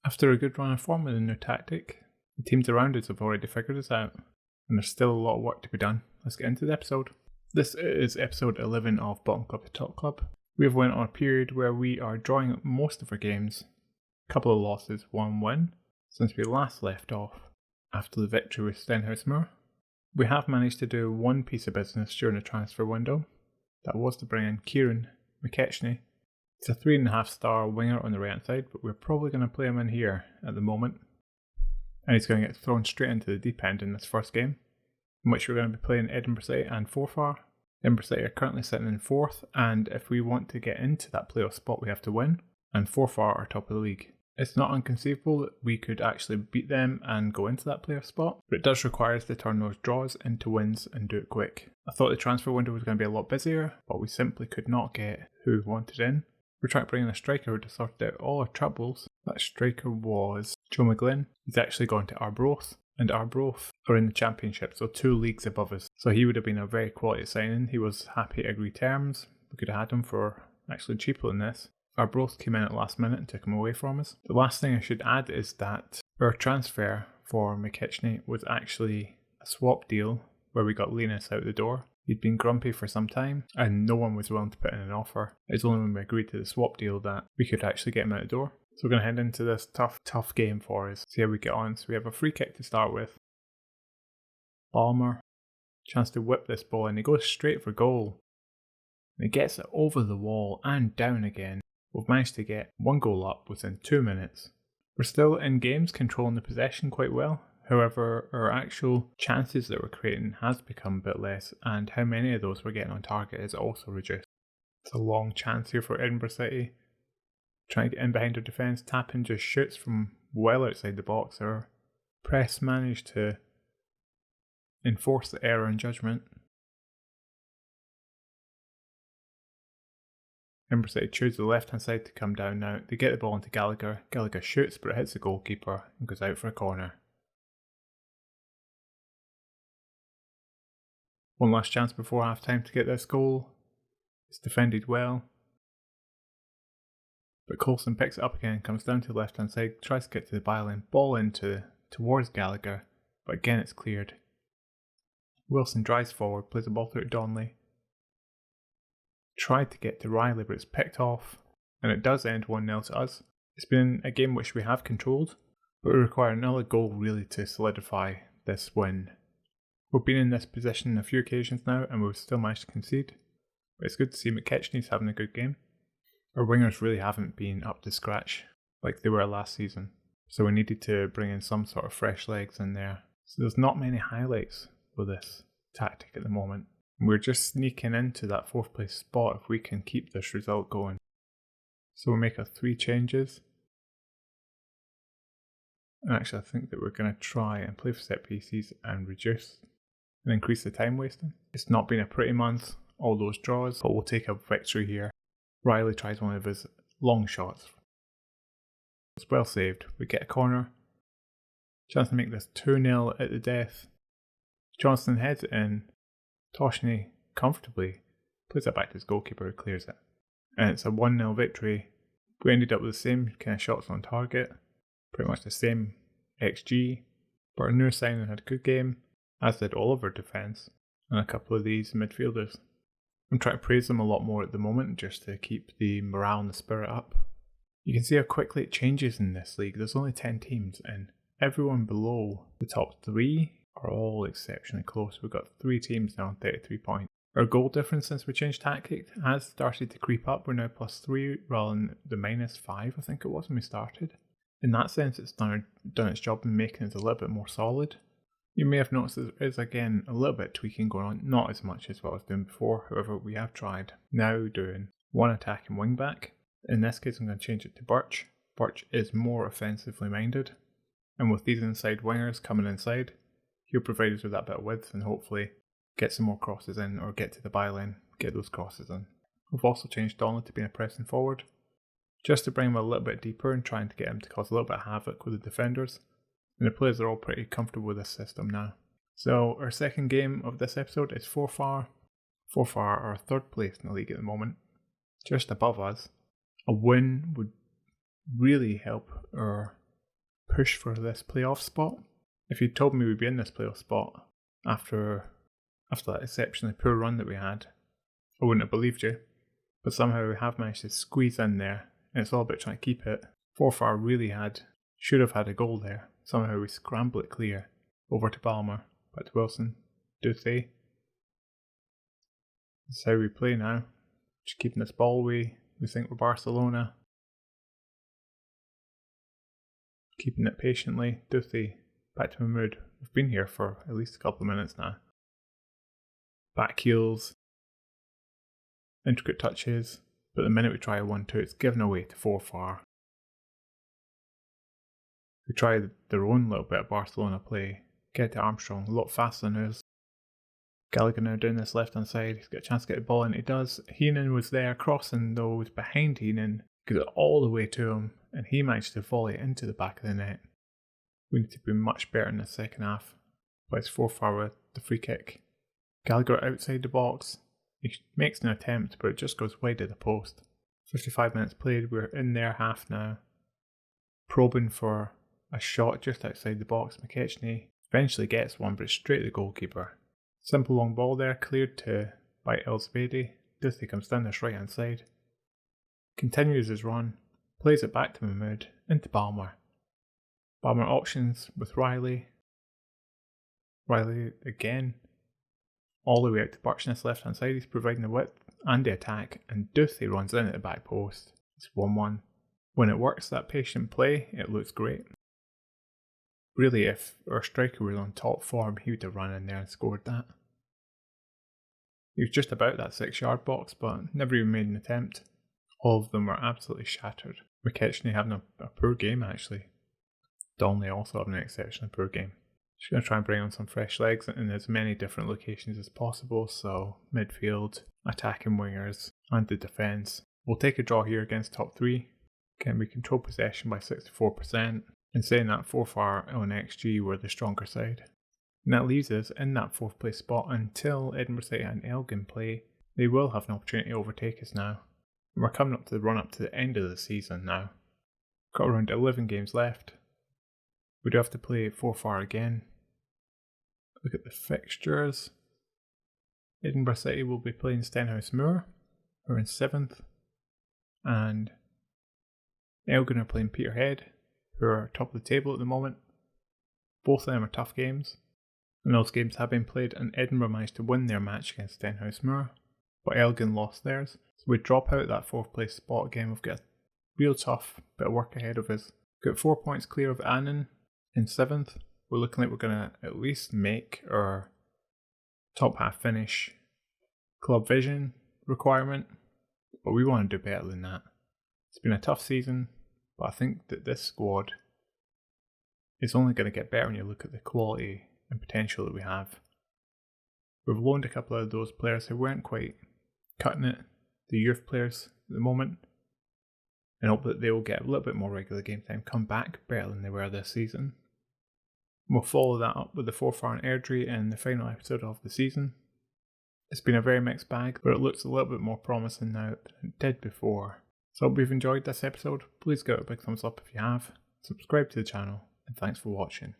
After a good run of form with a new tactic, the teams around us have already figured us out, and there's still a lot of work to be done. Let's get into the episode. This is episode 11 of Bottom Club to Top Club. We have went on a period where we are drawing most of our games, a couple of losses, one win, since we last left off after the victory with Stenhousemoor. We have managed to do one piece of business during the transfer window. That was to bring in Kieran McKechnie. It's a 3.5 star winger on the right hand side, but we're probably going to play him in here at the moment. And he's going to get thrown straight into the deep end in this first game, in which we're going to be playing Edinburgh City and Forfar. Edinburgh City are currently sitting in 4th, and if we want to get into that playoff spot we have to win, and Forfar are top of the league. It's not inconceivable that we could actually beat them and go into that playoff spot, but it does require us to turn those draws into wins and do it quick. I thought the transfer window was going to be a lot busier, but we simply could not get who we wanted in. We're trying to bring in a striker who sorted out all our troubles. That striker was Joe McGlynn. He's actually gone to Arbroath, and Arbroath are in the Championship, so 2 leagues above us. So he would have been a very quality signing. He was happy to agree terms. We could have had him for actually cheaper than this. Arbroath came in at the last minute and took him away from us. The last thing I should add is that our transfer for McKechnie was actually a swap deal where we got Linus out the door. He'd been grumpy for some time and no one was willing to put in an offer. It's only when we agreed to the swap deal that we could actually get him out the door. So we're going to head into this tough game for us, see how we get on. So we have a free kick to start with. Balmer, chance to whip this ball and he goes straight for goal. And he gets it over the wall and down again. We've managed to get 1 goal up within 2 minutes. We're still in games controlling the possession quite well. However, our actual chances that we're creating has become a bit less, and how many of those we're getting on target is also reduced. It's a long chance here for Edinburgh City. Trying to get in behind our defence, Tappan just shoots from well outside the box. Our press managed to enforce the error in judgment. Edinburgh City choose the left hand side to come down now. They get the ball into Gallagher. Gallagher shoots, but it hits the goalkeeper and goes out for a corner. One last chance before half time to get this goal. It's defended well. But Coulson picks it up again, comes down to the left hand side, tries to get to the byline, ball towards Gallagher, but again it's cleared. Wilson drives forward, plays the ball through to Donnelly. Tried to get to Riley, but it's picked off, and it does end 1-0 to us. It's been a game which we have controlled, but we require another goal really to solidify this win. We've been in this position a few occasions now, and we've still managed to concede, but it's good to see McKechnie's having a good game. Our wingers really haven't been up to scratch like they were last season, so we needed to bring in some sort of fresh legs in there. So there's not many highlights with this tactic at the moment. We're just sneaking into that 4th place spot if we can keep this result going. So we'll make our 3 changes. And actually I think that we're going to try and play for set pieces and reduce and increase the time wasting. It's not been a pretty month, all those draws, but we'll take a victory here. Riley tries one of his long shots. It's well saved. We get a corner. Chance to make this 2-0 at the death. Johnston heads it in. Toshney comfortably plays it back to his goalkeeper who clears it. And it's a 1-0 victory. We ended up with the same kind of shots on target, pretty much the same XG, but our new signing had a good game, as did all of our defence, and a couple of these midfielders. I'm trying to praise them a lot more at the moment just to keep the morale and the spirit up. You can see how quickly it changes in this league. There's only 10 teams and everyone below the top 3 are all exceptionally close. We've got 3 teams now on 33 points. Our goal difference since we changed tactic has started to creep up. We're now +3 rather than the -5 I think it was when we started. In that sense it's done its job in making us a little bit more solid. You may have noticed there is again a little bit of tweaking going on, not as much as what I was doing before, however we have tried now doing 1 attacking wing back. In this case I'm going to change it to Birch. Birch is more offensively minded, and with these inside wingers coming inside, he'll provide us with that bit of width and hopefully get some more crosses in or get to the byline, get those crosses in. We've also changed Donald to being a pressing forward, just to bring him a little bit deeper and trying to get him to cause a little bit of havoc with the defenders. And the players are all pretty comfortable with this system now. So our second game of this episode is Forfar. Forfar are 3rd place in the league at the moment, just above us. A win would really help our push for this playoff spot. If you'd told me we'd be in this playoff spot after that exceptionally poor run that we had, I wouldn't have believed you. But somehow we have managed to squeeze in there, and it's all about trying to keep it. Forfar really should have had a goal there. Somehow we scramble it clear over to Balmer, back to Wilson, Duthie. That's how we play now. Just keeping this ball away. We think we're Barcelona. Keeping it patiently. Duthie, back to Mahmood. We've been here for at least a couple of minutes now. Back heels. Intricate touches. But the minute we try a 1-2, it's given away to Forfar. We try their own little bit of Barcelona play. Get to Armstrong a lot faster than us. Gallagher now down this left hand side. He's got a chance to get the ball in. He does. Heenan was there crossing though. Was behind Heenan. Got it all the way to him. And he managed to volley it into the back of the net. We need to be much better in the second half. But it's Forfar with the free kick. Gallagher outside the box. He makes an attempt, but it just goes wide of the post. 55 minutes played. We're in their half now. Probing for a shot just outside the box. McKechnie eventually gets one, but it's straight to the goalkeeper. Simple long ball there, cleared by Elzebedi. Duthie comes down this right hand side. Continues his run. Plays it back to Mahmood. Into Balmer. Balmer options with Riley. Riley again. All the way out to Birchness left hand side. He's providing the width and the attack. And Duthie runs in at the back post. It's 1-1. When it works, that patient play, it looks great. Really, if our striker was on top form, he would have run in there and scored that. He was just about that 6-yard box, but never even made an attempt. All of them were absolutely shattered. McKechnie having a poor game, actually. Donnelly also having an exceptionally poor game. Just going to try and bring on some fresh legs in as many different locations as possible, so midfield, attacking wingers, and the defence. We'll take a draw here against top 3. Again, we control possession by 64%. In saying that, Forfar on XG were the stronger side. And that leaves us in that 4th place spot until Edinburgh City and Elgin play. They will have an opportunity to overtake us now. And we're coming up to the run up to the end of the season now. Got around 11 games left. We do have to play Forfar again. Look at the fixtures. Edinburgh City will be playing Stenhouse Moor. We're in 7th. And Elgin are playing Peterhead, who are top of the table at the moment. Both of them are tough games, and those games have been played, and Edinburgh managed to win their match against Stenhouse Moor, but Elgin lost theirs. So we drop out that 4th place spot again. We've got a real tough bit of work ahead of us. Got 4 points clear of Annan in 7th. We're looking like we're going to at least make our top half finish club vision requirement, but we want to do better than that. It's been a tough season, but I think that this squad is only going to get better when you look at the quality and potential that we have. We've loaned a couple of those players who weren't quite cutting it, the youth players at the moment, and hope that they will get a little bit more regular game time, come back better than they were this season. We'll follow that up with the Forfar and Airdrie in the final episode of the season. It's been a very mixed bag, but it looks a little bit more promising now than it did before. So I hope you've enjoyed this episode. Please give it a big thumbs up if you have, subscribe to the channel, and thanks for watching.